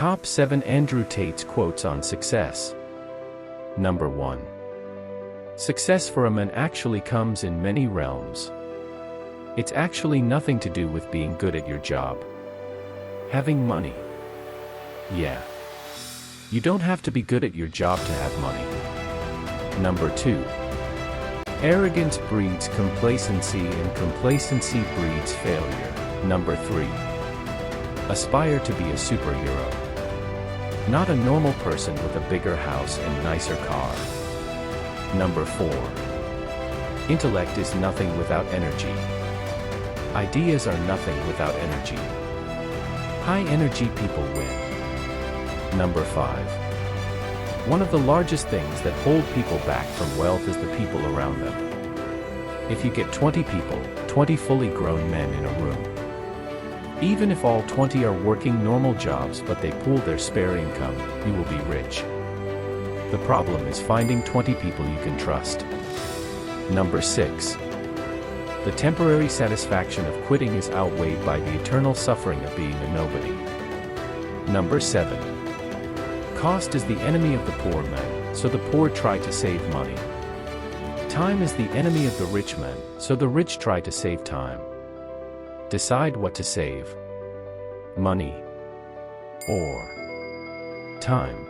Top 7 Andrew Tate's quotes on success. Number 1. Success for a man actually comes in many realms. It's actually nothing to do with being good at your job. Having money. Yeah. You don't have to be good at your job to have money. Number 2. Arrogance breeds complacency and complacency breeds failure. Number 3. Aspire to be a superhero. Not a normal person with a bigger house and nicer car. Number 4. Intellect is nothing without energy. Ideas are nothing without energy. High energy people win. Number 5. One of the largest things that hold people back from wealth is the people around them. If you get 20 people, 20 fully grown men in a room, even if all 20 are working normal jobs but they pool their spare income, you will be rich. The problem is finding 20 people you can trust. Number 6. The temporary satisfaction of quitting is outweighed by the eternal suffering of being a nobody. Number 7. Cost is the enemy of the poor man, so the poor try to save money. Time is the enemy of the rich man, so the rich try to save time. Decide what to save. Money or time.